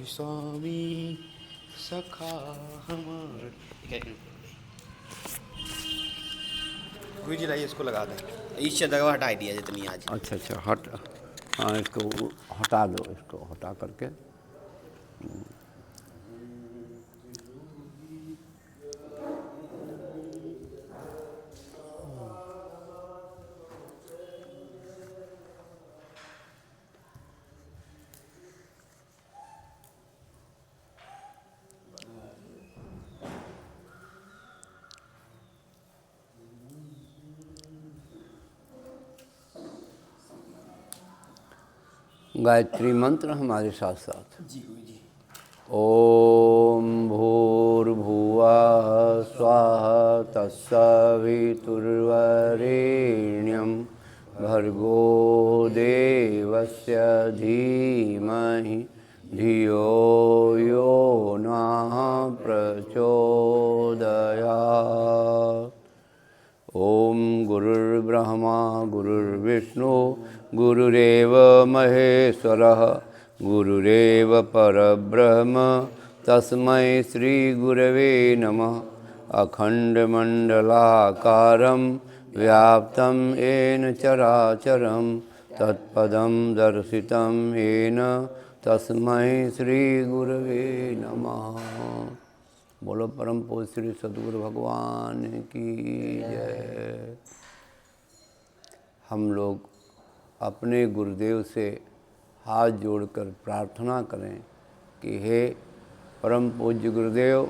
स्वामी सखा हमार। गुरु जी लाइए इसको लगा दें, इस जगह हटा दिया जितनी आज। अच्छा अच्छा हट, हाँ इसको हटा दो, इसको हटा करके। गायत्री मंत्र हमारे साथ साथ। जी गुरु जी। ओम भूर्भुवः स्वः तत्सवितुर्वरेण्यं भर्गो देवस्य धीमहि धियो यो नः प्रचोदयात्। ओम गुरुर्ब्रह्मा गुरुर्विष्णु गुरुरेव महेश्वरः गुरुरेव परब्रह्म तस्मै श्री गुरवे नमः। अखंडमंडलाकारं व्याप्तं येन चराचरं तत्पदं दर्शितं येन तस्मै श्री गुरवे नमः। बोलो परम पूज्य श्री सद्गुरु भगवान की जय। हम लोग अपने गुरुदेव से हाथ जोड़कर प्रार्थना करें कि हे परम पूज्य गुरुदेव,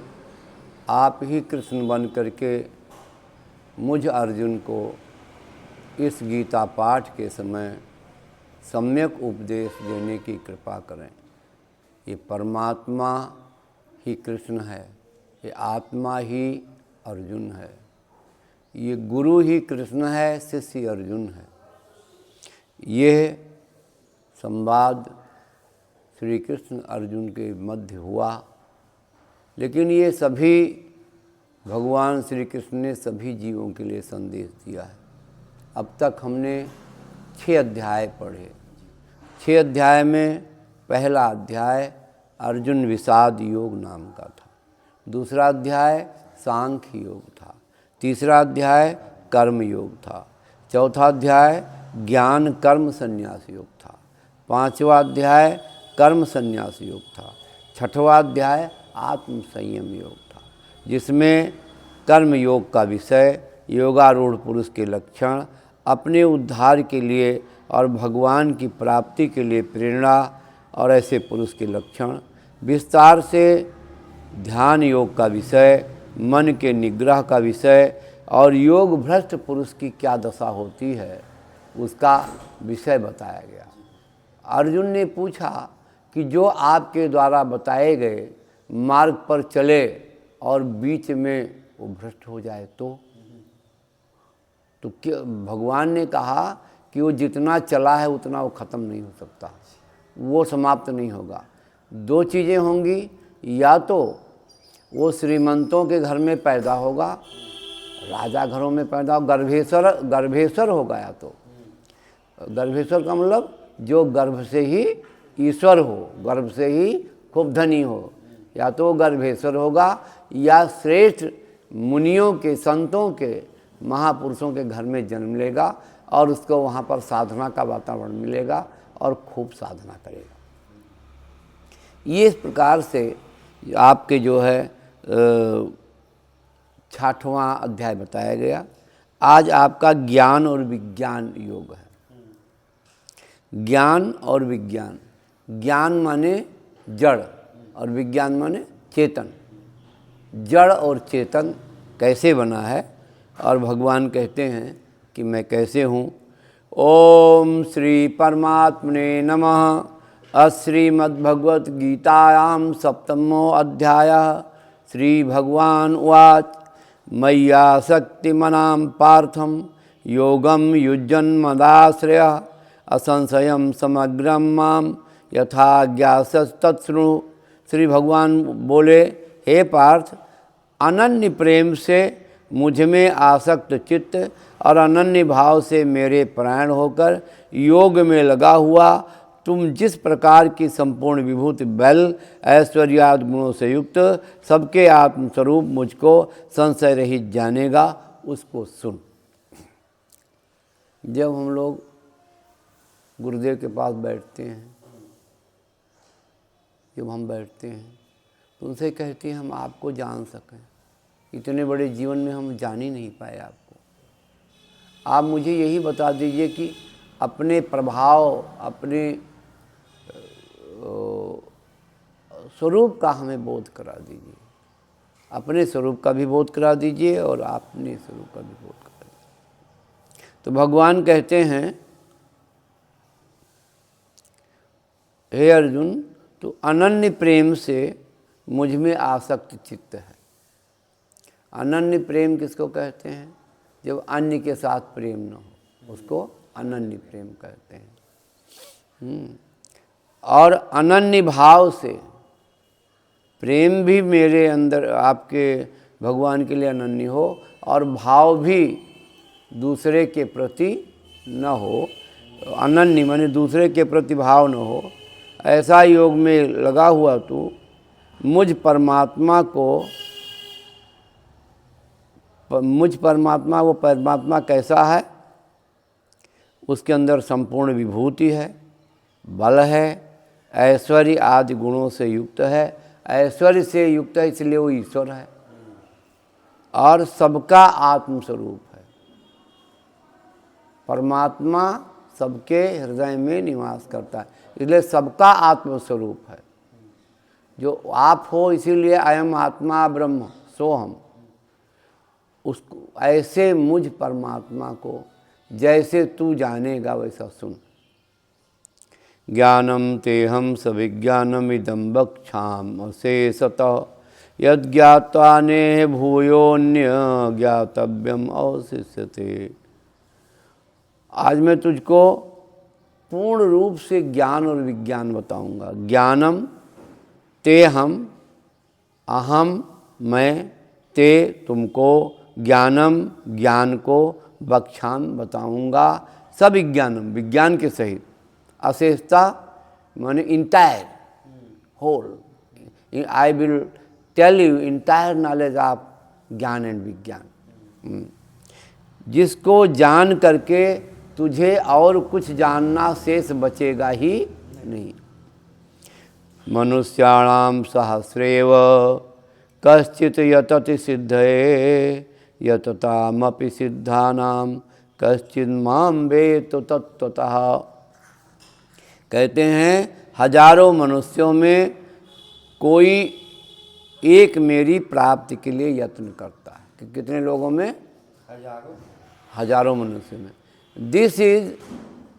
आप ही कृष्ण बन करके मुझ अर्जुन को इस गीता पाठ के समय सम्यक उपदेश देने की कृपा करें। ये परमात्मा ही कृष्ण है, ये आत्मा ही अर्जुन है, ये गुरु ही कृष्ण है, शिष्य अर्जुन है। ये संवाद श्री कृष्ण अर्जुन के मध्य हुआ, लेकिन ये सभी भगवान श्री कृष्ण ने सभी जीवों के लिए संदेश दिया है। अब तक हमने 6 अध्याय पढ़े। 6 अध्याय में पहला अध्याय अर्जुन विषाद योग नाम का था, दूसरा अध्याय सांख्य योग था, तीसरा अध्याय कर्म योग था, चौथा अध्याय ज्ञान कर्म संन्यास योग था, पांचवा अध्याय कर्म संन्यास योग था, छठवां अध्याय आत्म संयम योग था, जिसमें कर्म योग का विषय, योगारूढ़ पुरुष के लक्षण, अपने उद्धार के लिए और भगवान की प्राप्ति के लिए प्रेरणा और ऐसे पुरुष के लक्षण, विस्तार से ध्यान योग का विषय, मन के निग्रह का विषय और योग भ्रष्ट पुरुष की क्या दशा होती है उसका विषय बताया गया। अर्जुन ने पूछा कि जो आपके द्वारा बताए गए मार्ग पर चले और बीच में वो भ्रष्ट हो जाए तो क्या? भगवान ने कहा कि वो जितना चला है उतना वो ख़त्म नहीं हो सकता, वो समाप्त नहीं होगा। 2 चीज़ें होंगी, या तो वो श्रीमंतों के घर में पैदा होगा, राजा घरों में पैदा हो, गर्भेश्वर होगा, या तो गर्भेश्वर का मतलब जो गर्भ से ही ईश्वर हो, गर्भ से ही खूब धनी हो, या तो गर्भेश्वर होगा या श्रेष्ठ मुनियों के, संतों के, महापुरुषों के घर में जन्म लेगा और उसको वहाँ पर साधना का वातावरण मिलेगा और खूब साधना करेगा। ये इस प्रकार से आपके जो है 6वां अध्याय बताया गया। आज आपका ज्ञान और विज्ञान योग है। ज्ञान और विज्ञान, ज्ञान माने जड़ और विज्ञान माने चेतन। जड़ और चेतन कैसे बना है और भगवान कहते हैं कि मैं कैसे हूँ। ओम श्री परमात्मने नमः। श्रीमद्भगवद्गीतायां 7मो अध्यायः। श्री भगवान उवाच मय्या शक्तिमनां पार्थं योगं युज्यन्मदाश्रयः असंशयं समग्रं मां यथा ज्ञास्यस्तच्छृणु। श्री भगवान बोले, हे पार्थ, अनन्य प्रेम से मुझ में आसक्त चित्त और अनन्य भाव से मेरे परायण होकर योग में लगा हुआ तुम जिस प्रकार की संपूर्ण विभूति बल ऐश्वर्य आदि गुणों से युक्त सबके आत्मस्वरूप मुझको संशय रहित जानेगा, उसको सुन। जब हम लोग गुरुदेव के पास बैठते हैं, जब हम बैठते हैं तो उनसे कहते हैं हम आपको जान सकें, इतने बड़े जीवन में हम जान ही नहीं पाए आपको। आप मुझे यही बता दीजिए कि अपने प्रभाव, अपने स्वरूप का हमें बोध करा दीजिए, अपने स्वरूप का भी बोध करा दीजिए और अपने स्वरूप का भी बोध करा दीजिए। तो भगवान कहते हैं, हे अर्जुन, तो अनन्य प्रेम से मुझ में आसक्त चित्त है। अनन्य प्रेम किसको कहते हैं? जब अन्य के साथ प्रेम न हो, उसको अनन्य प्रेम कहते हैं। और अनन्य भाव से, प्रेम भी मेरे अंदर आपके भगवान के लिए अनन्य हो और भाव भी दूसरे के प्रति न हो, अनन्य माने दूसरे के प्रति भाव न हो, ऐसा योग में लगा हुआ तू मुझ परमात्मा वो परमात्मा कैसा है? उसके अंदर संपूर्ण विभूति है, बल है, ऐश्वर्य आदि गुणों से युक्त है। ऐश्वर्य से युक्त है इसलिए वो ईश्वर है और सबका आत्मस्वरूप है। परमात्मा सबके हृदय में निवास करता है, इसलिए सबका आत्मस्वरूप है। जो आप हो इसीलिए अयम आत्मा ब्रह्म सोहम, उसको ऐसे मुझ परमात्मा को जैसे तू जानेगा वैसा सुन। ज्ञानम तेहम सविज्ञानम इदं वक्ष्यामि अशेषतः यज्ञात्वा नेह भूयोन्य ज्ञातव्यम अवशिष्यते। आज मैं तुझको पूर्ण रूप से ज्ञान और विज्ञान बताऊंगा। ज्ञानम ते हम, अहम मैं, ते तुमको, ज्ञानम ज्ञान को, वक्ष्यामि बताऊंगा, सविज्ञानम विज्ञान के सहित, अशेषता माने entire whole, I will tell you entire knowledge of ज्ञान एंड विज्ञान, जिसको जान करके तुझे और कुछ जानना शेष बचेगा ही नहीं। मनुष्याणाम सहस्रेव कश्चित् यतति सिद्धये यततामपि सिद्धानाम कश्चित् मां वेत्त तत्त्वतः। कहते हैं हजारों मनुष्यों में कोई एक मेरी प्राप्ति के लिए यत्न करता है। कि कितने लोगों में? हजारों मनुष्यों में। This is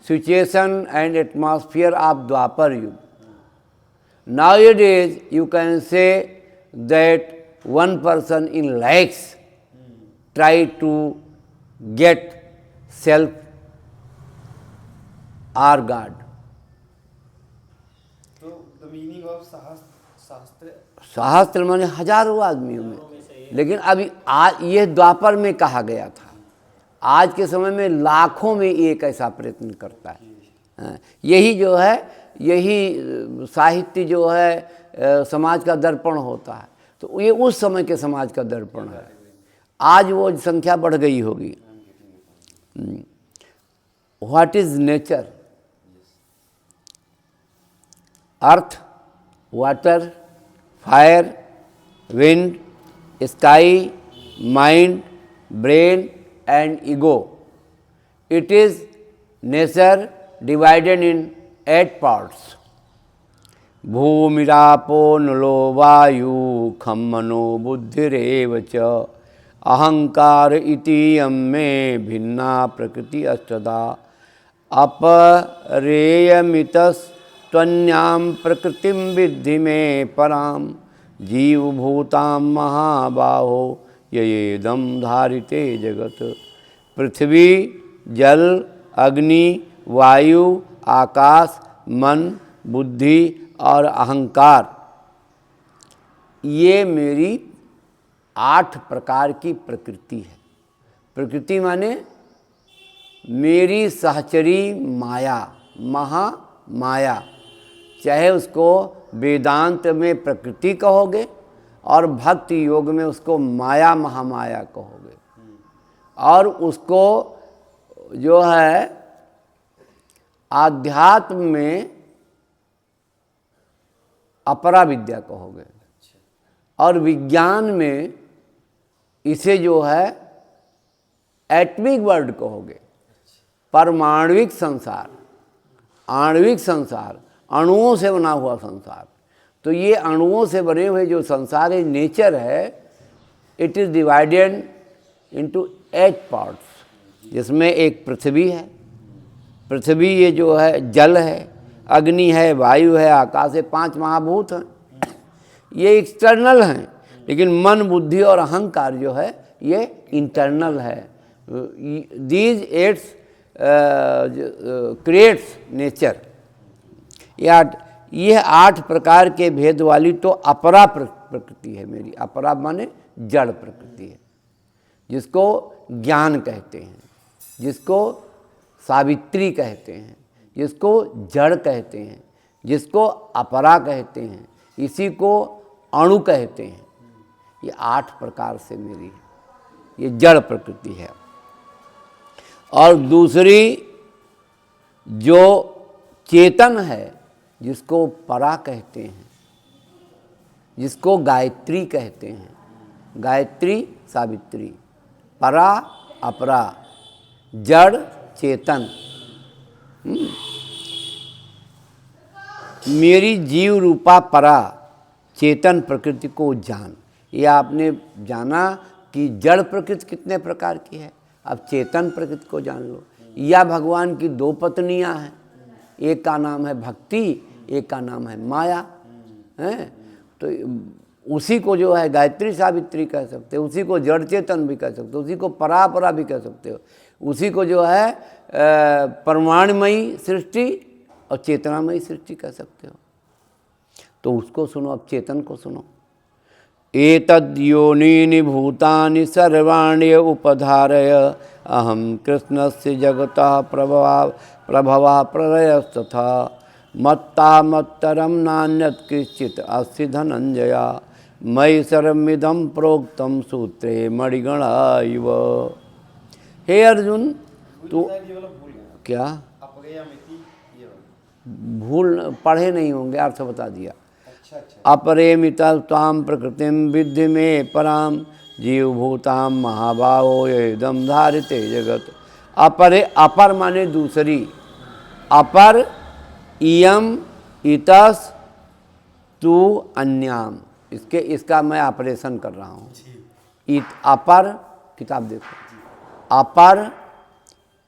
situation and atmosphere of Dwapar Yuga. Nowadays you can say that one person in lakhs try to get self or God. So the meaning of सहस्त्र माने हजारों आदमियों में, लेकिन अभी आज ये द्वापर में कहा गया था। आज के समय में लाखों में एक ऐसा प्रयत्न करता है। यही जो है, यही साहित्य जो है समाज का दर्पण होता है। तो ये उस समय के समाज का दर्पण है। आज वो संख्या बढ़ गई होगी। What is nature? Earth, water, fire, wind, sky, mind, brain and ego. It is nature divided in 8 parts. भूमिरापो नलो वायु खम मनो बुद्धिरेव च अहंकार इति यम्मे भिन्ना प्रकृति अष्टधा अपरेयमितस्त्वन्यां प्रकृतिं विद्धि मे परां जीवभूतां महाबाहो ययेदं धारिते जगत। पृथ्वी, जल, अग्नि, वायु, आकाश, मन, बुद्धि और अहंकार, ये मेरी 8 प्रकार की प्रकृति है। प्रकृति माने मेरी सहचरी माया, महा माया, चाहे उसको वेदांत में प्रकृति कहोगे और भक्ति योग में उसको माया महामाया कहोगे, और उसको जो है आध्यात्म में अपरा विद्या कहोगे, और विज्ञान में इसे जो है एटमिक वर्ल्ड कहोगे, परमाणुविक संसार, आणविक संसार, अणुओं से बना हुआ संसार। तो ये अणुओं से बने हुए जो संसार है, नेचर है, it is divided into 8 parts, जिसमें एक पृथ्वी है। पृथ्वी ये जो है जल है, अग्नि है, वायु है, आकाश है, 5 महाभूत हैं। ये एक्सटर्नल हैं, लेकिन मन बुद्धि और अहंकार जो है ये इंटरनल है। These 8 creates nature. ये 8 प्रकार के भेद वाली तो अपरा प्रकृति है मेरी। अपरा माने जड़ प्रकृति है, जिसको ज्ञान कहते हैं, जिसको सावित्री कहते हैं, जिसको जड़ कहते हैं, जिसको अपरा कहते हैं, इसी को अणु कहते हैं। ये 8 प्रकार से मेरी ये जड़ प्रकृति है। और दूसरी जो चेतन है, जिसको परा कहते हैं, जिसको गायत्री कहते हैं, गायत्री सावित्री, परा अपरा, जड़ चेतन। मेरी जीव रूपा परा चेतन प्रकृति को जान। ये आपने जाना कि जड़ प्रकृति कितने प्रकार की है, अब चेतन प्रकृति को जान लो। या भगवान की 2 पत्नियां हैं, एक का नाम है भक्ति, एक का नाम है माया, है। तो उसी को जो है गायत्री सावित्री कह सकते हो, उसी को जड़ चेतन भी कह सकते हो, उसी को परापरा भी कह सकते हो, उसी को जो है परमाणुमयी सृष्टि और चेतनामयी सृष्टि कह सकते हो। तो उसको सुनो, अब चेतन को सुनो। एतद्योनीनि भूतानि सर्वाणि उपधारय अहम कृष्णस्य जगतः प्रभवा प्रलयस्तथा मत्ता मत्तरम नान्यत् किंचित् अस्ति धनंजया मयि सर्वमिदं प्रोक्तम सूत्रे मणिगणा इव। हे अर्जुन, तू क्या भूल पढ़े नहीं होंगे, अर्थ बता दिया। अपरेमिता ताम प्रकृतिम विद्धि में पराम जीवभूताम महाभावो येदम धारिते जगत। अपरे, अपर माने दूसरी, अपर इयम इतस तू अन्याम। इसका मैं ऑपरेशन कर रहा हूँ। अपर, किताब देखो, अपर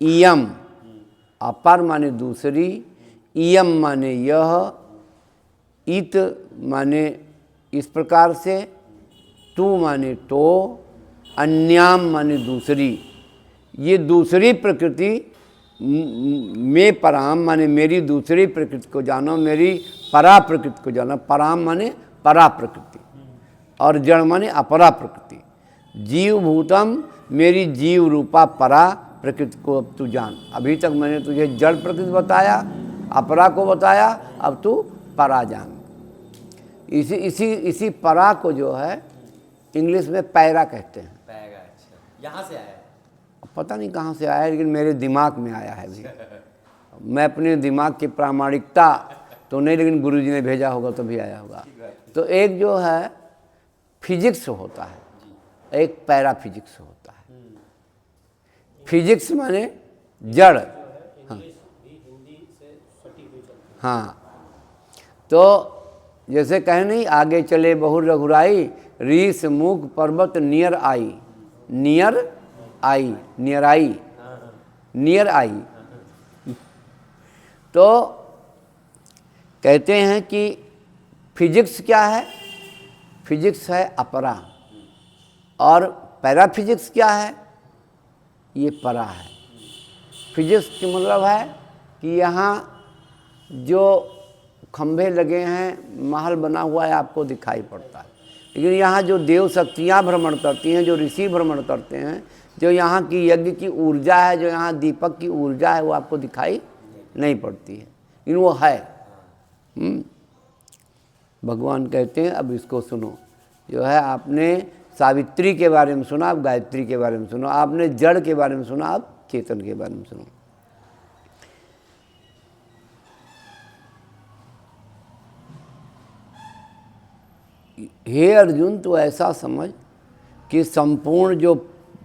इयम, अपर माने दूसरी, इयम माने यह, इत माने इस प्रकार से, तू माने तो, अन्याम माने दूसरी। ये दूसरी प्रकृति में पराम माने मेरी दूसरी प्रकृति को जानो, मेरी परा प्रकृति को जानो। पराम माने परा प्रकृति और जड़ माने अपरा प्रकृति। जीव भूतम, मेरी जीव रूपा परा प्रकृति को अब तू जान। अभी तक मैंने तुझे जड़ प्रकृति बताया, अपरा को बताया, अब तू परा जान। इसी परा को जो है इंग्लिश में पैरा कहते हैं। पैरा, अच्छा, यहाँ से आया है? पता नहीं कहाँ से आया है, लेकिन मेरे दिमाग में आया है भी। मैं अपने दिमाग की प्रामाणिकता तो नहीं, लेकिन गुरुजी ने भेजा होगा तो भी आया होगा। तो एक जो है फिजिक्स होता है, एक पैरा फिजिक्स होता है। फिजिक्स माने जड़। हाँ, तो जैसे कहे नहीं, आगे चले बहुर रघुराई, रीस मुख पर्वत near I, near I, near I, near I. तो कहते हैं कि फिजिक्स क्या है? फिजिक्स है अपरा, और पैराफिजिक्स क्या है? ये परा है। फिजिक्स का मतलब है कि यहाँ जो खंभे लगे हैं, महल बना हुआ है, आपको दिखाई पड़ता है, लेकिन यहाँ जो देव शक्तियाँ भ्रमण करती हैं, जो ऋषि भ्रमण करते हैं, जो यहाँ की यज्ञ की ऊर्जा है, जो यहाँ दीपक की ऊर्जा है, वो आपको दिखाई नहीं पड़ती है। इन वो है। भगवान कहते हैं अब इसको सुनो, जो है आपने सावित्री के बारे में सुना, आप गायत्री के बारे में सुनो, आपने जड़ के बारे में सुना, आप चेतन के बारे में सुनो। हे अर्जुन, तो ऐसा समझ कि संपूर्ण जो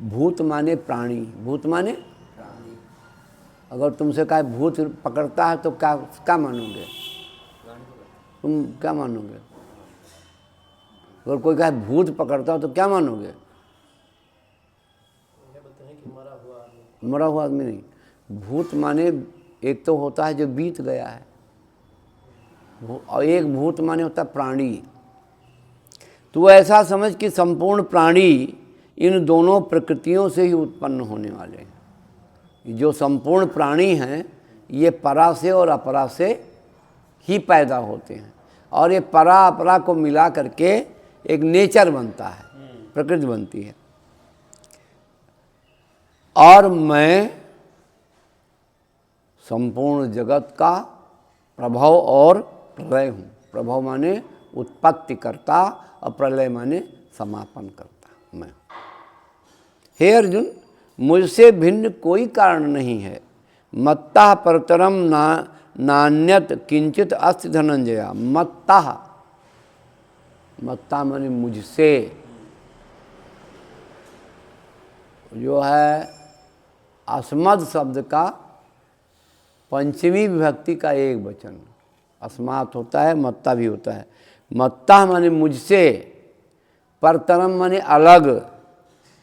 भूत माने प्राणी, भूत माने प्राणी, अगर तुमसे कहा भूत पकड़ता है तो क्या मानोगे? तुम क्या मानोगे? अगर कोई कहे भूत पकड़ता हो तो क्या मानोगे? मरा हुआ आदमी नहीं। भूत माने एक तो होता है जो बीत गया है, और एक भूत माने होता है प्राणी। तो ऐसा समझ कि संपूर्ण प्राणी इन दोनों प्रकृतियों से ही उत्पन्न होने वाले हैं। जो संपूर्ण प्राणी हैं ये परा से और अपरा से ही पैदा होते हैं, और ये परा अपरा को मिला करके एक नेचर बनता है, प्रकृति बनती है। और मैं संपूर्ण जगत का प्रभव और प्रलय हूँ। प्रभव माने उत्पत्ति करता और प्रलय माने समापन करता मैं। हे अर्जुन, मुझसे भिन्न कोई कारण नहीं है। मत्तः परतरम नान्यत किंचित अस्ति धनंजया। मत्तः, मत्ता माने मुझसे, जो है अस्मद शब्द का पंचमी विभक्ति का एक वचन। अस्मात् होता है, मत्ता भी होता है। मत्ता माने मुझसे, परतरम माने अलग,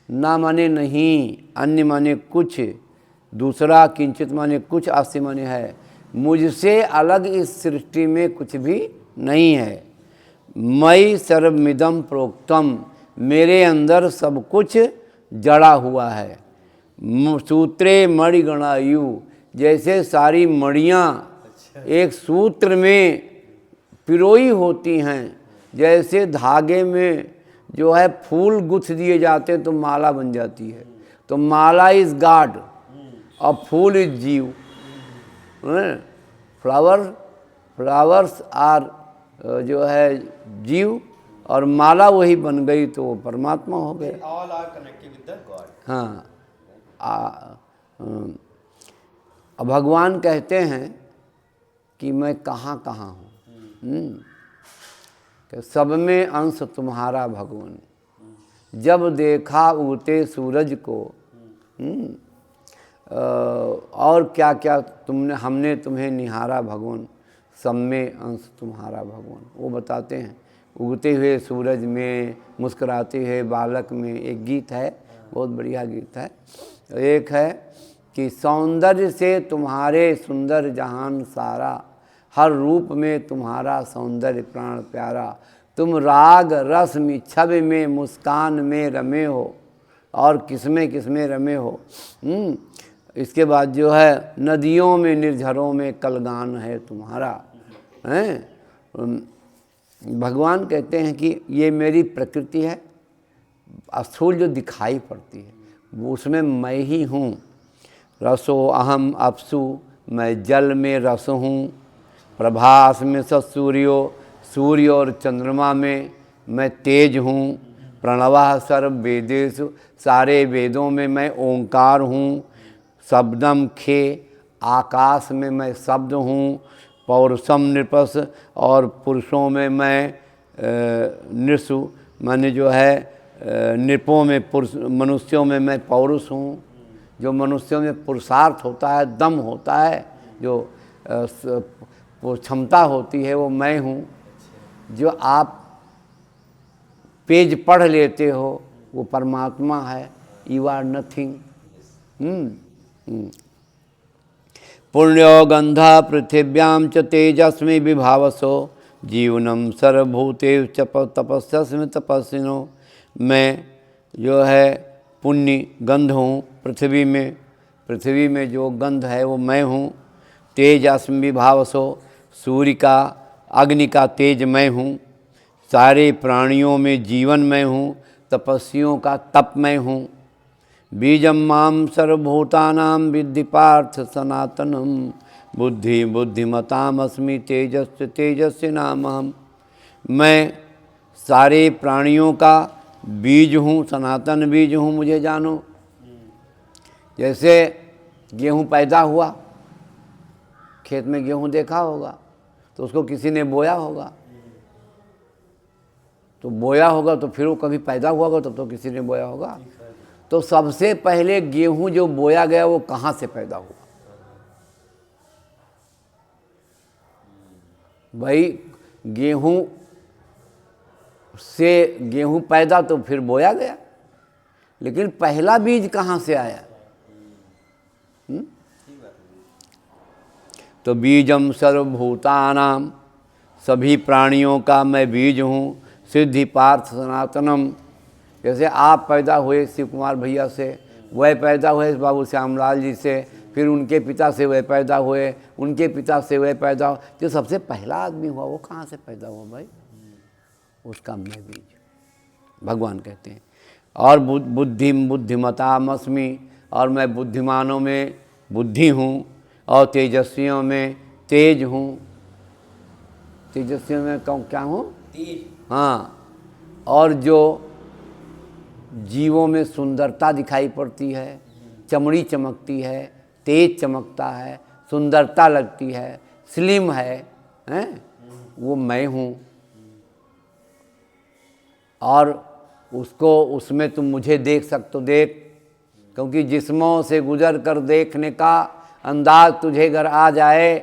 ना माने नहीं, अन्य माने कुछ, दूसरा, किंचित माने कुछ, अस्ति माने है। मुझसे अलग इस सृष्टि में कुछ भी नहीं है। मयि सर्वमिदं प्रोक्तम, मेरे अंदर सब कुछ जड़ा हुआ है। सूत्रे मणिगणायु, जैसे सारी मणियाँ एक सूत्र में पिरोई होती हैं, जैसे धागे में जो है फूल गुथ दिए जाते हैं तो माला बन जाती है। तो माला इज गॉड और फूल इज जीव। फ्लावर्स आर जो है जीव, और माला वही बन गई तो वो परमात्मा हो गए। All are connected with the God. हाँ। अब भगवान कहते हैं कि मैं कहाँ कहाँ हूँ, कि सब में अंश तुम्हारा भगवान। जब देखा उगते सूरज को, और क्या क्या हमने तुम्हें निहारा भगवान, सब में अंश तुम्हारा भगवान। वो बताते हैं उगते हुए सूरज में, मुस्कुराते हुए बालक में। एक गीत है, बहुत बढ़िया गीत है। एक है कि सौंदर्य से तुम्हारे सुंदर जहान सारा, हर रूप में तुम्हारा सौंदर्य प्राण प्यारा। तुम राग रस में, छवि में, मुस्कान में रमे हो, और किसमें किसमें रमे हो। इसके बाद जो है नदियों में निर्झरों में कलगान है तुम्हारा। हैं भगवान कहते हैं कि ये मेरी प्रकृति है, स्थूल जो दिखाई पड़ती है वो उसमें मैं ही हूँ। रसो अहम अपसु, मैं जल में रस हूँ। प्रभास में सूर्यो, सूर्य और चंद्रमा में मैं तेज हूँ। प्रणवः सर्व वेदेषु, सारे वेदों में मैं ओंकार हूँ। शब्दम खे, आकाश में मैं शब्द हूँ। पौरुषम नृपस, और पुरुषों में मैं नृषु माने जो है नृपों में पुरुष, मनुष्यों में मैं पौरुष हूँ। जो मनुष्यों में पुरुषार्थ होता है, दम होता है, जो क्षमता होती है, वो मैं हूँ। जो आप पेज पढ़ लेते हो वो परमात्मा है। You are nothing. पुण्यो गंधा पृथिव्याम च तेजस्मी विभावसो, जीवनम सर्वभूते च तपस्यास्मि तपस्विनो। मैं जो है पुण्य गंध हूँ पृथ्वी में, पृथ्वी में जो गंध है वो मैं हूँ। तेजस्मि विभावसो, सूर्य का, अग्नि का तेज मैं हूँ। सारे प्राणियों में जीवन मैं हूँ। तपस्वियों का तप मैं हूँ। बीजम माम सर्वभूतानां विद्धि पार्थ सनातनम, बुद्धि बुद्धिमतामस्मि तेजस्य तेजस्य नामहम्। मैं सारे प्राणियों का बीज हूँ, सनातन बीज हूँ, मुझे जानो। जैसे गेहूँ पैदा हुआ, खेत में गेहूँ देखा होगा तो उसको किसी ने बोया होगा, तो बोया होगा तो फिर वो कभी पैदा हुआ होगा तब तो किसी ने बोया होगा। तो सबसे पहले गेहूँ जो बोया गया वो कहाँ से पैदा हुआ? भाई गेहूँ से गेहूँ पैदा तो फिर बोया गया, लेकिन पहला बीज कहाँ से आया? तो बीजम सर्वभूतानाम, सभी प्राणियों का मैं बीज हूँ। सिद्धि पार्थ सनातनम, जैसे आप पैदा हुए शिव कुमार भैया से, वह पैदा हुए बाबू श्यामलाल जी से, फिर उनके पिता से वह पैदा हुए, उनके पिता से वह पैदा हुआ। जो सबसे पहला आदमी हुआ वो कहाँ से पैदा हुआ भाई? उसका मैं बीज, भगवान कहते हैं। और बुद्धिम बुद्धिमतामस्मि, और मैं बुद्धिमानों में बुद्धि हूँ, और तेजस्वियों में तेज हूँ। तेजस्वियों में क्या हूँ? हाँ। और जो जीवों में सुंदरता दिखाई पड़ती है, चमड़ी चमकती है, तेज चमकता है, सुंदरता लगती है, स्लिम है, वो मैं हूँ। और उसको, उसमें तुम मुझे देख सकते हो, देख, क्योंकि जिस्मों से गुजर कर देखने का अंदाज तुझे घर आ जाए,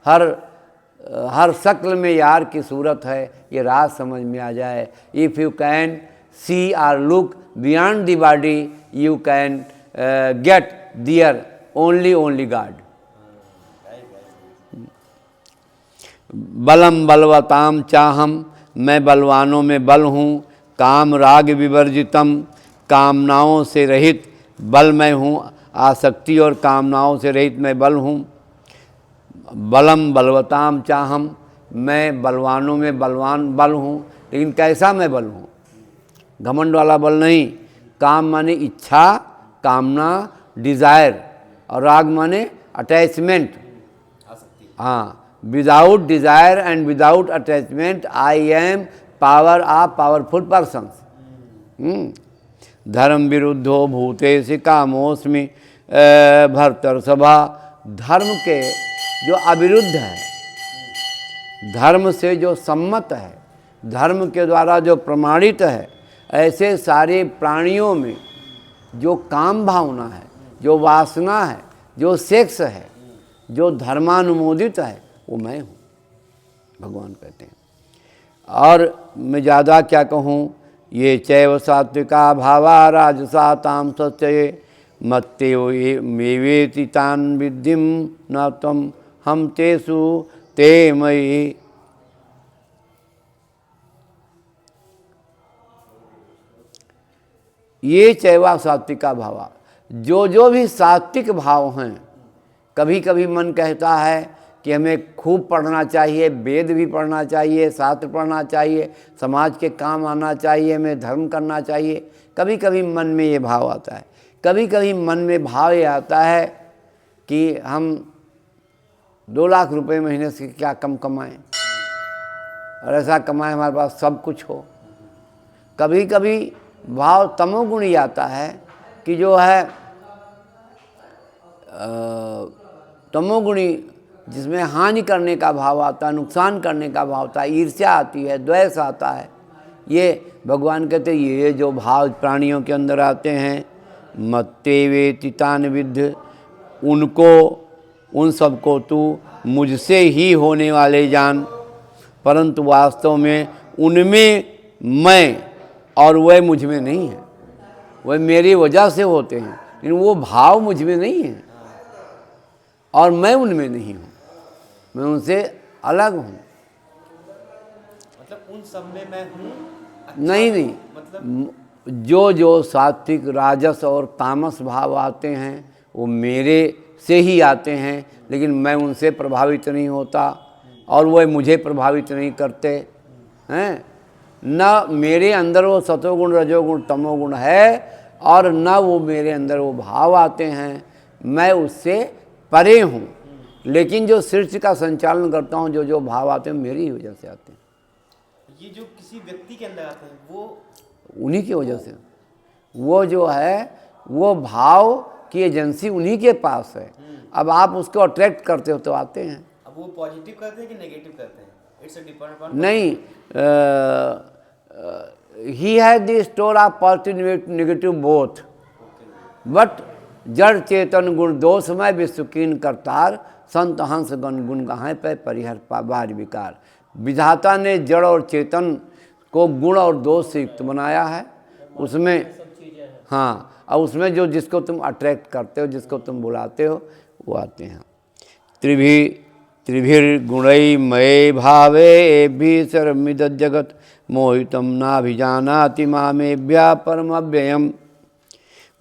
हर शक्ल में यार की सूरत है, ये राज समझ में आ जाए। If you can see or look beyond the body, you can get there only God. बलम बलवताम चाहम, मैं बलवानों में बल हूँ। काम राग विवर्जितम, कामनाओं से रहित बल मैं हूँ। आसक्ति और कामनाओं से रहित मैं बल हूँ। बलम बलवताम चाहम, मैं बलवानों में बलवान बल हूँ। लेकिन कैसा मैं बल हूँ? घमंड वाला बल नहीं। काम माने इच्छा, कामना, डिज़ायर, और राग माने अटैचमेंट। हाँ, without desire and without attachment I am power of powerful persons. धर्म विरुद्धो भूतेषु कामोस्मि भर्तर्षभा, धर्म के जो अविरुद्ध है, धर्म से जो सम्मत है, धर्म के द्वारा जो प्रमाणित है, ऐसे सारे प्राणियों में जो काम भावना है, जो वासना है, जो सेक्स है, जो धर्मानुमोदित है, वो मैं हूँ, भगवान कहते हैं। और मैं ज़्यादा क्या कहूँ, ये चैव सात्विका भावा राजसा तामसश्च मत्तेव मेवेति तान् विद्धिं न त्वं हम तेषु ते मयि। ये चैवा सात्विका भावा, जो भी सात्विक भाव हैं। कभी कभी मन कहता है कि हमें खूब पढ़ना चाहिए, वेद भी पढ़ना चाहिए, शास्त्र पढ़ना चाहिए, समाज के काम आना चाहिए, हमें धर्म करना चाहिए। कभी कभी मन में ये भाव आता है। कभी कभी मन में भाव ये आता है कि हम 2 लाख रुपए महीने से क्या कम कमाएं, और ऐसा कमाएं हमारे पास सब कुछ हो। कभी कभी भाव तमोगुणी आता है कि जो है तमोगुणी, जिसमें हानि करने का भाव आता है, नुकसान करने का भाव आता है, ईर्ष्या आती है, द्वेष आता है। ये भगवान कहते हैं ये जो भाव प्राणियों के अंदर आते हैं, मत्ते वेति तान् विद्ध, उनको, उन सबको तू मुझसे ही होने वाले जान। परंतु वास्तव में उनमें मैं और वह मुझ में नहीं है। वह मेरी वजह से होते हैं, लेकिन वो भाव मुझ में नहीं है, और मैं उनमें नहीं हूँ, मैं उनसे अलग हूँ। मतलब उन सब में मैं हूँ? नहीं, मतलब जो सात्विक, राजस और तामस भाव आते हैं वो मेरे से ही आते हैं, लेकिन मैं उनसे प्रभावित नहीं होता, और वह मुझे प्रभावित नहीं करते हैं। न मेरे अंदर वो सतोगुण, रजोगुण, तमोगुण है, और न वो मेरे अंदर वो भाव आते हैं। मैं उससे परे हूँ, लेकिन जो सृष्टि का संचालन करता हूँ, जो जो भाव आते हैं मेरी ही वजह से आते हैं। ये जो किसी व्यक्ति के अंदर आते हैं वो उन्हीं की वजह से, वो जो है वो भाव की एजेंसी उन्हीं के पास है। अब आप उसको अट्रैक्ट करते हो तो आते हैं। अब वो पॉजिटिव करते हैं कि नेगेटिव करते हैं? It's a depend. नहीं, he has the store of positive negative both, but जड़ चेतन गुण दोषमय विश्वकीन करतार, संत हंस गण गुण गाहें पे परिहर बार विकार। विधाता ने जड़ और चेतन को गुण और दोष से युक्त बनाया है। उसमें हाँ, और उसमें जो जिसको तुम अट्रैक्ट करते हो, जिसको तुम बुलाते हो, वो आते हैं। त्रिभिर्गुणै मये भावे भी सर्वमिद जगत मोहितम नाभिजानाति मामेभ्यः परमव्ययम्।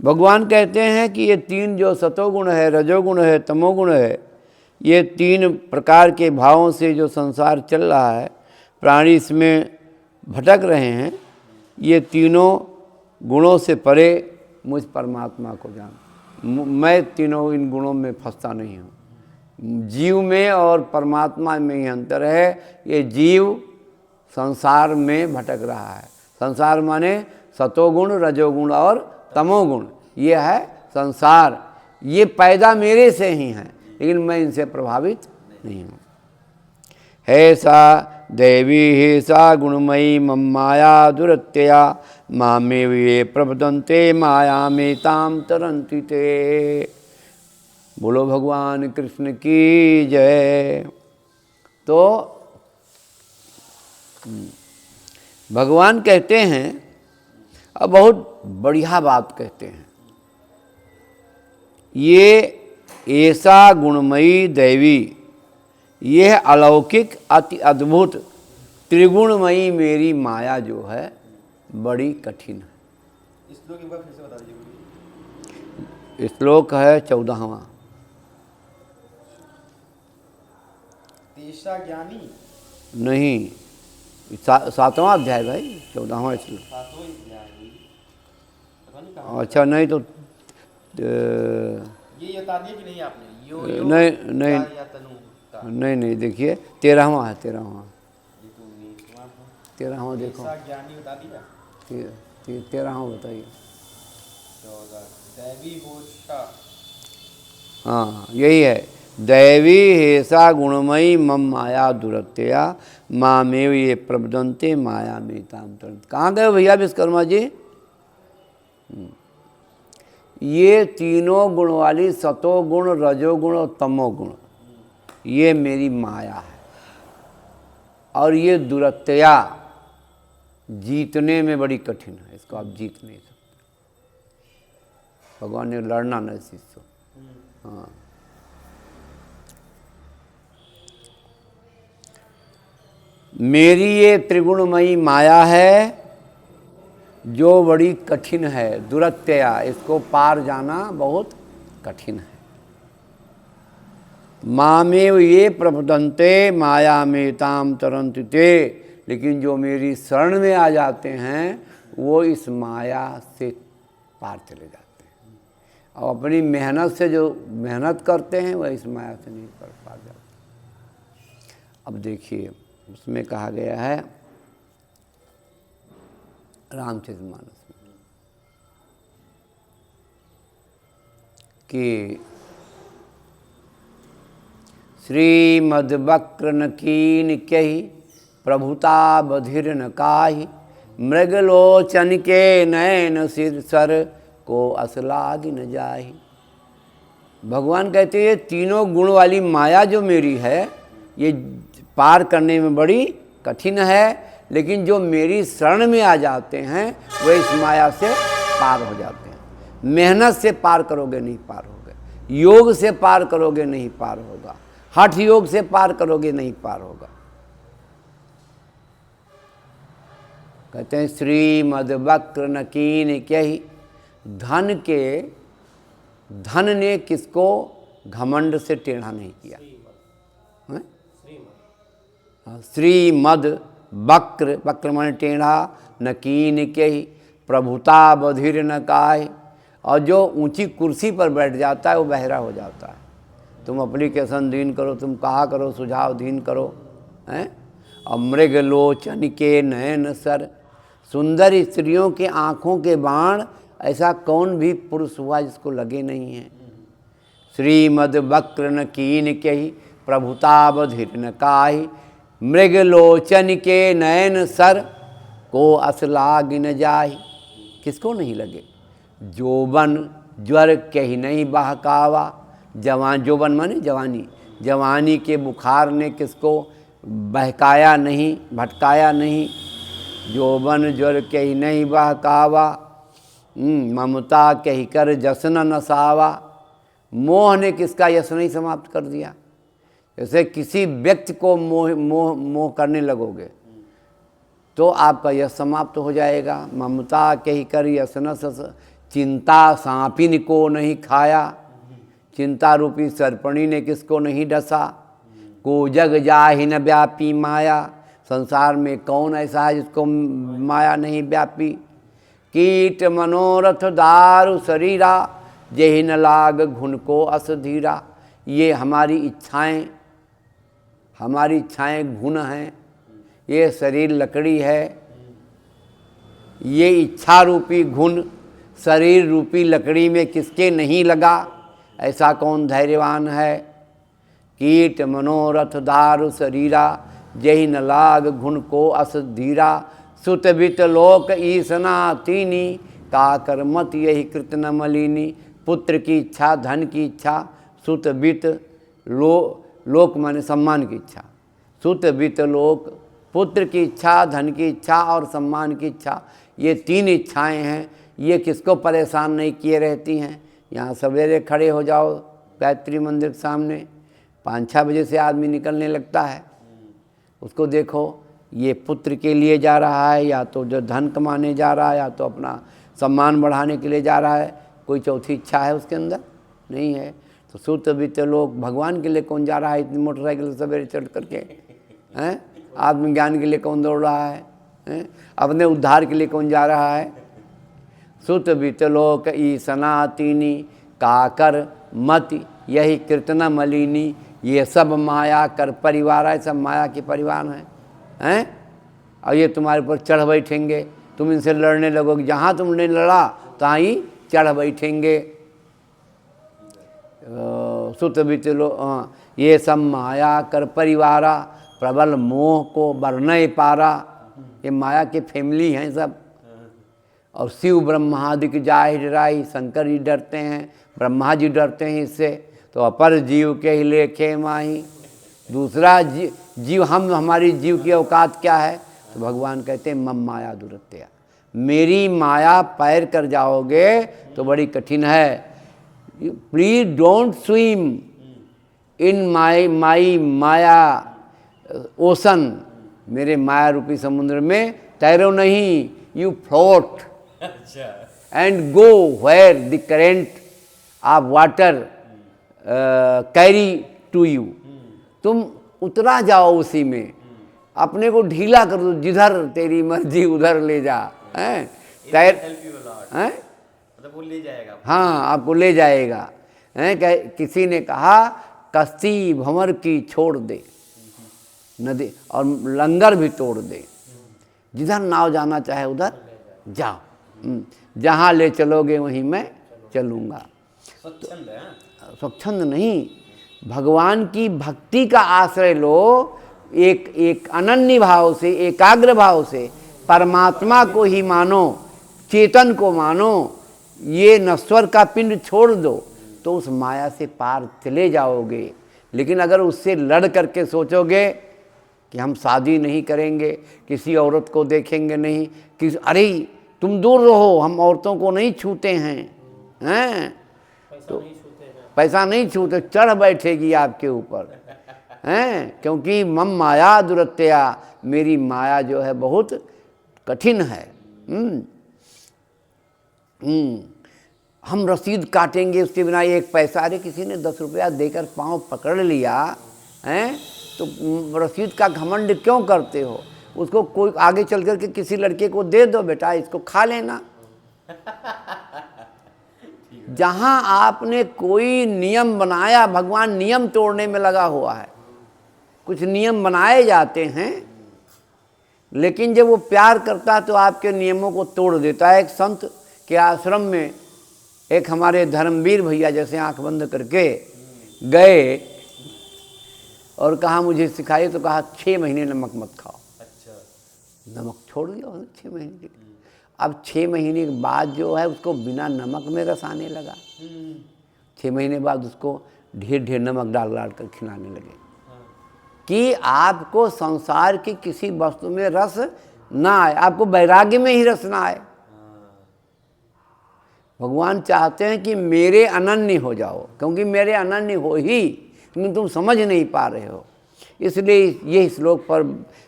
भगवान कहते हैं कि ये तीन जो सतोगुण है, रजोगुण है, तमोगुण है, ये तीन प्रकार के भावों से जो संसार चल रहा है, प्राणी इसमें भटक रहे हैं। ये तीनों गुणों से परे मुझ परमात्मा को जान। मैं तीनों इन गुणों में फंसता नहीं हूँ। जीव में और परमात्मा में ही अंतर है। ये जीव संसार में भटक रहा है। संसार माने सतोगुण, रजोगुण और तमोगुण, ये है संसार। ये पैदा मेरे से ही हैं, लेकिन मैं इनसे प्रभावित नहीं हूँ। हे सा देवी हे सा गुणमयी मम माया दुरत्यया मामेव ये प्रपदन्ते माया में ताम तरन्ति ते। बोलो भगवान कृष्ण की जय। तो भगवान कहते हैं, अब बहुत बढ़िया बात कहते हैं, ये ऐसा गुणमयी देवी, यह अलौकिक अति अद्भुत त्रिगुणमयी मेरी माया जो है बड़ी कठिन है। इस श्लोक एक बार फिर से बता दीजिए। श्लोक है 14वां। तेषा ज्ञानी नहीं, 7वां अध्याय भाई, 14वां श्लोक। सातों ज्ञानी, पता नहीं कहाँ। अच्छा, नहीं तो ये बता दिया कि नहीं आपने? यो नहीं या तनु का? नहीं, देखिए 13वां है, 13वां ये तो 19वां है। 13वां देखो, तेषा ज्ञानी बता दिया। 13वां बताइए। 14 दैवी होशा। हाँ, यही है। दैवी हेसा गुणमयी मम माया दुरत्यया मामेव ये प्रबदन्ते माया में ताम तरन्ति। कहाँ गए भैया विश्वकर्मा जी? ये तीनों गुण वाली सतोगुण, रजोगुण और तमोगुण, ये मेरी माया है। और ये दुरत्यया जीतने में बड़ी कठिन है। इसको आप जीत नहीं सकते। भगवान ने लड़ना नहीं सीखो। हाँ, मेरी ये त्रिगुणमयी माया है जो बड़ी कठिन है, दुरत्यया, इसको पार जाना बहुत कठिन है। मामेव ये प्रपदन्ते माया में ताम तरन्ति ते। लेकिन जो मेरी शरण में आ जाते हैं वो इस माया से पार चले जाते हैं। और अपनी मेहनत से जो मेहनत करते हैं वह इस माया से नहीं पार जाते। अब देखिए, उसमें कहा गया है रामचरितमानस में कि श्रीमद्वक्र न कीन कही प्रभुता बधिर न काहि, मृगलोचन के नयन सिर सर को असलाग न जाहि। भगवान कहते हैं तीनों गुण वाली माया जो मेरी है ये पार करने में बड़ी कठिन है। लेकिन जो मेरी शरण में आ जाते हैं वे इस माया से पार हो जाते हैं। मेहनत से पार करोगे नहीं पार होगे, योग से पार करोगे नहीं पार होगा, हठ योग से पार करोगे नहीं पार होगा। कहते हैं श्रीमद्वक्र न कीन कही। धन ने किसको घमंड से टेढ़ा नहीं किया। श्रीमद वक्र, वक्र माने टेढ़ा, न कीन कही, प्रभुता बधिर न काहि। और जो ऊंची कुर्सी पर बैठ जाता है वो बहरा हो जाता है। तुम एप्लीकेशन दीन करो, तुम कहा करो, सुझाव दीन करो, हैं। और मृग लोचन के नयन सर, सुंदर स्त्रियों के आँखों के बाण ऐसा कौन भी पुरुष हुआ जिसको लगे नहीं हैं। श्रीमद वक्र न कीन के ही प्रभुता बधिर न काहि, मृग लोचन के नयन सर को असलाग न जाहि। किसको नहीं लगे। जोबन ज्वर कही नहीं बहकावा, जवान, जोबन माने जवानी, जवानी के बुखार ने किसको बहकाया नहीं, भटकाया नहीं। जोबन ज्वर कही नहीं बहकावा, ममता कही कर जसन नसावा। मोह ने किसका यश नहीं समाप्त कर दिया। जैसे किसी व्यक्ति को मोह करने लगोगे तो आपका यश समाप्त हो जाएगा। ममता कही कर यश न सस, चिंता सांपिन को नहीं खाया, चिंता रूपी सर्पणी ने किसको नहीं डसा। को जग जाहि न व्यापी माया, संसार में कौन ऐसा है जिसको माया नहीं व्यापी। कीट मनोरथ दारु शरीरा, जेहि न लाग घुन को अस धीरा। ये हमारी इच्छाएं घुन हैं, ये शरीर लकड़ी है, ये इच्छा रूपी घुन शरीर रूपी लकड़ी में किसके नहीं लगा, ऐसा कौन धैर्यवान है। कीट मनोरथ दारु शरीरा, जेहि न लाग घुन को अस धीरा। सुत बित लोक ईसना तीनी, काकर मत यही कृत न मलिनी। पुत्र की इच्छा, धन की इच्छा, सुत बित लोक माने सम्मान की इच्छा। सुत बित लोक, पुत्र की इच्छा, धन की इच्छा और सम्मान की इच्छा, ये तीन इच्छाएं हैं। ये किसको परेशान नहीं किए रहती हैं। यहाँ सवेरे खड़े हो जाओ गायत्री मंदिर के सामने, 5-6 बजे से आदमी निकलने लगता है। उसको देखो, ये पुत्र के लिए जा रहा है, या तो जो धन कमाने जा रहा है, या तो अपना सम्मान बढ़ाने के लिए जा रहा है। कोई चौथी इच्छा है उसके अंदर नहीं है। तो सुत बित लोग, भगवान के लिए कौन जा रहा है इतनी मोटरसाइकिल सवेरे चढ़ करके, हैं। आत्मज्ञान के लिए कौन दौड़ रहा है, हैं? अपने उद्धार के लिए कौन जा रहा है। सुत बित लोक ईसना तीनी, काकर मत यही कीर्तना मलिनी। ये सब माया कर परिवार है, सब माया के परिवार हैं। और ये तुम्हारे ऊपर चढ़ बैठेंगे, तुम इनसे लड़ने लगोगे, जहाँ तुमने लड़ा तहाँ ही चढ़ बैठेंगे। सुत बित लो, ये सब माया कर परिवारा, प्रबल मोह को बरनय पारा। ये माया के फैमिली हैं सब। और शिव ब्रह्मादिक जाहि डराई, शंकर जी डरते हैं, ब्रह्मा जी डरते हैं इससे। तो अपर जीव के ही लेखे माही, दूसरा जीव हमारी जीव की औकात क्या है। तो भगवान कहते हैं मम माया दुरत्या, मेरी माया पैर कर जाओगे तो बड़ी कठिन है। Please don't swim in my maya ocean, मेरे माया रूपी समुद्र में तैरो नहीं। You float and go where the current of water carry to you. तुम उतरा जाओ उसी में, अपने को ढीला कर दो, जिधर तेरी मर्जी उधर ले जा। हैं तैर, हैं मतलब वो ले जाएगा। हाँ, आपको ले जाएगा। हैं किसी ने कहा कश्ती भंवर की छोड़ दे नदी, और लंगर भी तोड़ दे, जिधर नाव जाना चाहे उधर जाओ, जहाँ ले चलोगे वहीं मैं चलूँगा। स्वच्छंद नहीं, भगवान की भक्ति का आश्रय लो। एक अनन्य भाव से, एकाग्र भाव से परमात्मा को ही मानो, चेतन को मानो। ये नश्वर का पिंड छोड़ दो तो उस माया से पार चले जाओगे। लेकिन अगर उससे लड़ करके सोचोगे कि हम शादी नहीं करेंगे, किसी औरत को देखेंगे नहीं, कि अरे तुम दूर रहो, हम औरतों को नहीं छूते हैं, तो पैसा नहीं छूते, चढ़ बैठेगी आपके ऊपर, हैं। क्योंकि मम माया दुरत्या, मेरी माया जो है बहुत कठिन है। हम रसीद काटेंगे उसके बिना एक पैसा, अरे किसी ने 10 रुपया देकर पाँव पकड़ लिया, हैं, तो रसीद का घमंड क्यों करते हो। उसको कोई आगे चल कर के किसी लड़के को दे दो, बेटा इसको खा लेना, जहाँ आपने कोई नियम बनाया, भगवान नियम तोड़ने में लगा हुआ है। कुछ नियम बनाए जाते हैं, लेकिन जब वो प्यार करता है तो आपके नियमों को तोड़ देता है। एक संत के आश्रम में एक हमारे धर्मवीर भैया जैसे आंख बंद करके गए और कहा मुझे सिखाइए, तो कहा 6 महीने नमक मत खाओ। अच्छा। नमक छोड़ दिया उसने 6 महीने के लिए। अब 6 महीने के बाद जो है उसको बिना नमक में रस आने लगा। 6 महीने बाद उसको ढेर ढेर नमक डाल डाल कर खिलाने लगे कि आपको संसार की किसी वस्तु में रस ना आए, आपको वैराग्य में ही रस ना आए। भगवान चाहते हैं कि मेरे अनन्य हो जाओ, क्योंकि मेरे अनन्य हो ही, लेकिन तुम समझ नहीं पा रहे हो। इसलिए ये श्लोक पर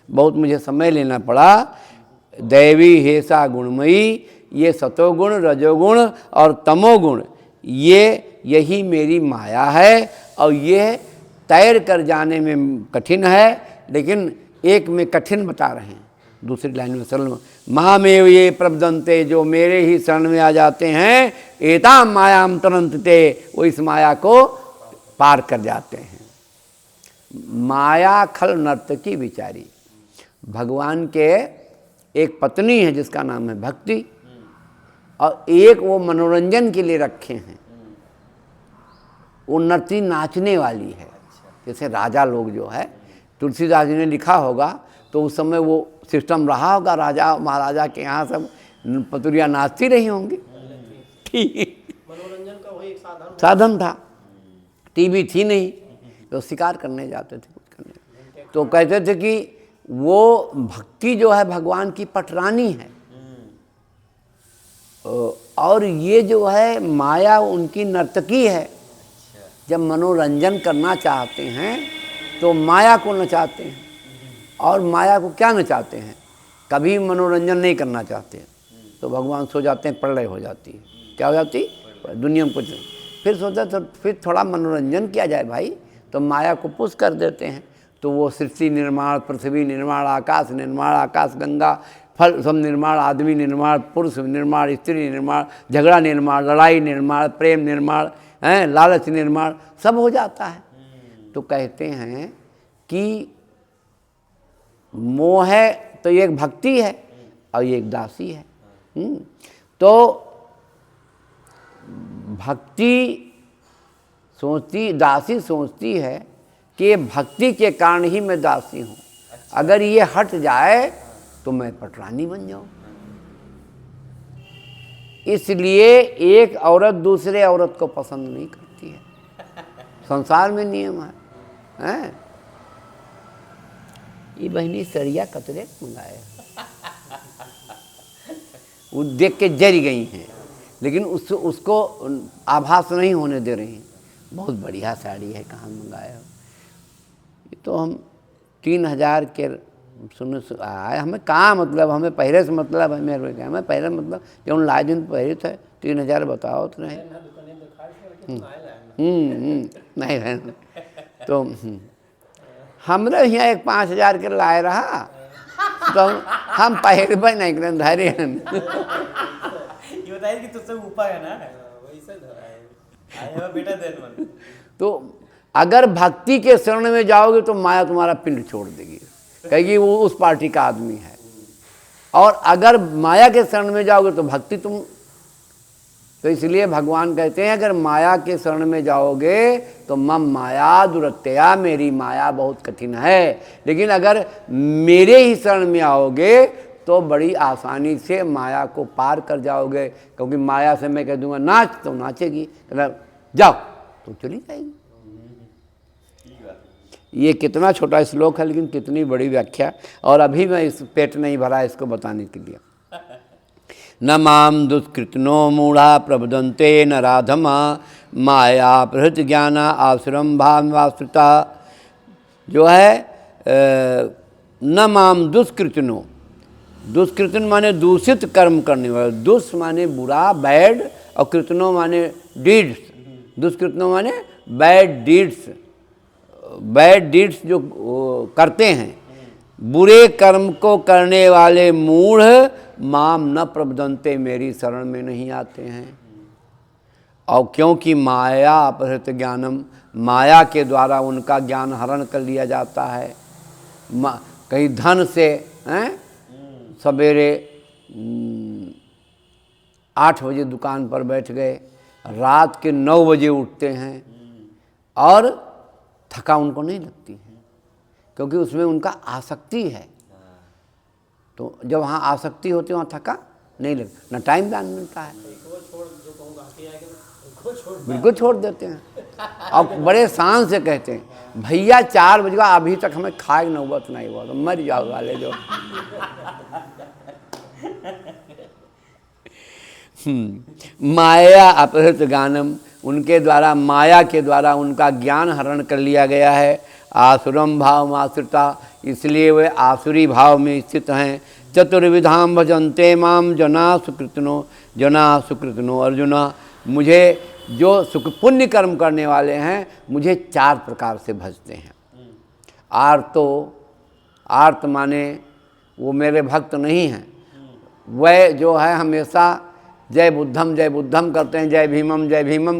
बहुत मुझे समय लेना पड़ा। दैवी हेसा गुणमयी, ये सतोगुण, रजोगुण और तमोगुण, यही मेरी माया है और ये तैर कर जाने में कठिन है, लेकिन एक में कठिन बता रहे हैं, दूसरी लाइन में सरल में, मामेव ये प्रबदंते, जो मेरे ही शरण में आ जाते हैं, एताम मायाम तरंतते, वो इस माया को पार कर जाते हैं। माया खल नर्तकी विचारी। भगवान के एक पत्नी है जिसका नाम है भक्ति, और एक वो मनोरंजन के लिए रखे हैं, वो नर्ती नाचने वाली है। जैसे राजा लोग जो है, तुलसीदास जी ने लिखा होगा तो उस समय वो सिस्टम रहा होगा, राजा महाराजा के यहाँ सब पतुरिया नाचती रही होंगी। मनोरंजन का वही एक साधन था, टीवी थी नहीं, तो शिकार करने जाते थे, कुछ करने। तो कहते थे कि वो भक्ति जो है भगवान की पटरानी है, और ये जो है माया उनकी नर्तकी है। जब मनोरंजन करना चाहते हैं तो माया को नचाते हैं, और माया को क्या नचाते हैं, कभी मनोरंजन नहीं करना चाहते हैं तो भगवान सो जाते हैं, प्रलय हो जाती है। क्या हो जाती, दुनिया में कुछ नहीं। फिर सोचा तो फिर थोड़ा मनोरंजन किया जाए भाई, तो माया को पुश कर देते हैं। तो वो सृष्टि निर्माण, पृथ्वी निर्माण, आकाश निर्माण, आकाश गंगा, फल सब निर्माण, आदमी निर्माण, पुरुष निर्माण, स्त्री निर्माण, झगड़ा निर्माण, लड़ाई निर्माण, प्रेम निर्माण, लालच निर्माण, सब हो जाता है। तो कहते हैं कि मोह है तो ये एक भक्ति है और ये एक दासी है। तो भक्ति सोचती, दासी सोचती है कि ये भक्ति के कारण ही मैं दासी हूँ, अगर ये हट जाए तो मैं पटरानी बन जाऊँ। इसलिए एक औरत दूसरे औरत को पसंद नहीं करती है, संसार में नियम है। ये बहनी सरिया कतरे मंगाए, वो देख के जरी गई हैं, लेकिन उसको आभास नहीं होने दे रही हैं। बहुत बढ़िया साड़ी है, कहाँ मंगाया? ये तो हम 3000 के सुने आए, हमें कहाँ मतलब, हमें पहले से मतलब है, मेरे को हमें पहले मतलब जो लाए दिन पहले थे 3000 बताओ तो नहीं। नहीं है तो हमरा यहाँ एक 5000 के लाए रहा, तो हम पहले भाई नहीं करें धैर्य। ये बताइए कि तुझसे ऊपर है ना, वैसे धरा है बेटा देन मन। तो अगर भक्ति के शरण में जाओगे तो माया तुम्हारा पिंड छोड़ देगी, कहेगी वो उस पार्टी का आदमी है। और अगर माया के शरण में जाओगे तो भक्ति तुम, तो इसलिए भगवान कहते हैं अगर माया के शरण में जाओगे तो मम माया दुरत्या, मेरी माया बहुत कठिन है। लेकिन अगर मेरे ही शरण में आओगे तो बड़ी आसानी से माया को पार कर जाओगे, क्योंकि माया से मैं कह दूंगा नाच तो नाचेगी, जाओ तो चली जाएगी। ये कितना छोटा श्लोक है लेकिन कितनी बड़ी व्याख्या, और अभी मैं इस पेट नहीं भरा इसको बताने के लिए। न माम दुष्कृतनो मूढ़ा प्रबदन्ते न राधमा, माया प्रहृत ज्ञान आश्रम भाववाश्रिता। जो है न माम दुष्कृतनो, दुष्कृतन माने दूषित कर्म करने वाले, दुष् माने बुरा बैड, और कृतनो माने डीड्स, दुष्कृतनो माने बैड डीड्स, बैड डीड्स जो करते हैं, बुरे कर्म को करने वाले मूढ़ माम न प्रबदन्ते, मेरी शरण में नहीं आते हैं। और क्योंकि माया अपहृत ज्ञानम, माया के द्वारा उनका ज्ञान हरण कर लिया जाता है। कहीं धन से सवेरे 8 बजे दुकान पर बैठ गए, रात के 9 बजे उठते हैं और थका उनको नहीं लगती है, क्योंकि उसमें उनका आसक्ति है। तो जब वहाँ आसक्ति होती है वहाँ थका नहीं लगता, न टाइम दान मिलता है, बिल्कुल छोड़ देते हैं। और बड़े शान से कहते हैं भैया 4 बजे का अभी तक हमें खाए नौबत नहीं हुआ, तो मर जाओ वाले जो। माया अपहृत ज्ञानम, उनके द्वारा, माया के द्वारा उनका ज्ञान हरण कर लिया गया है। आसुरम भाव आश्रिता, इसलिए वे आसुरी भाव में स्थित हैं। चतुर्विधाम भजन्ते माम जना सुकृतनो अर्जुना, मुझे जो सुख पुण्य कर्म करने वाले हैं मुझे 4 प्रकार से भजते हैं। आर्त माने वो मेरे भक्त नहीं हैं, वह जो है हमेशा जय बुद्धम करते हैं, जय भीमम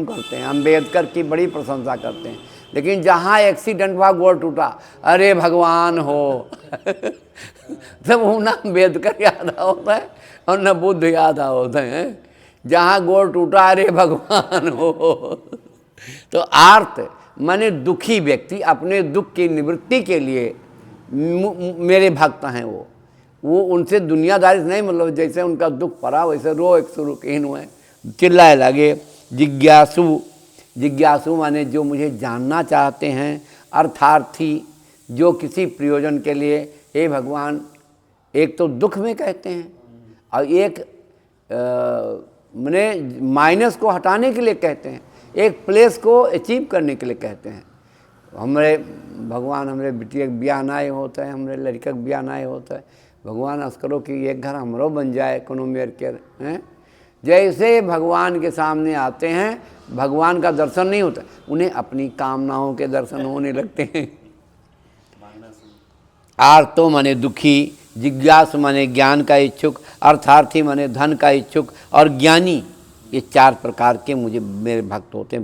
करते हैं। अम्बेडकर की बड़ी प्रशंसा करते हैं, लेकिन जहाँ एक्सीडेंट हुआ, गोड़ टूटा, अरे भगवान हो तब वो ना अम्बेडकर याद होता है और न बुद्ध याद होते हैं। जहाँ गोड़ टूटा, अरे भगवान हो। तो आर्त माने दुखी व्यक्ति, अपने दुख की निवृत्ति के लिए मेरे भक्त हैं। वो उनसे दुनियादारी से नहीं, मतलब जैसे उनका दुख पड़ा वैसे रो एक शुरुकीन हुए, चिल्लाए लगे। जिज्ञासु माने जो मुझे जानना चाहते हैं, अर्थार्थी जो किसी प्रयोजन के लिए, हे भगवान, एक तो दुख में कहते हैं और एक माने माइनस को हटाने के लिए कहते हैं, एक प्लेस को अचीव करने के लिए कहते हैं। हमरे भगवान, हमरे बिटिया के ब्याह नाए होता है, हमरे लड़का के ब्याह नाए होता है, भगवान अस करो कि एक घर हमरो बन जाए कोनो मेर के हैं। जैसे भगवान के सामने आते हैं, भगवान का दर्शन नहीं होता, उन्हें अपनी कामनाओं के दर्शन होने लगते हैं। आर्तो माने दुखी, जिज्ञासु माने ज्ञान का इच्छुक, अर्थार्थी माने धन का इच्छुक, और ज्ञानी, ये 4 प्रकार के मुझे मेरे भक्त होते हैं।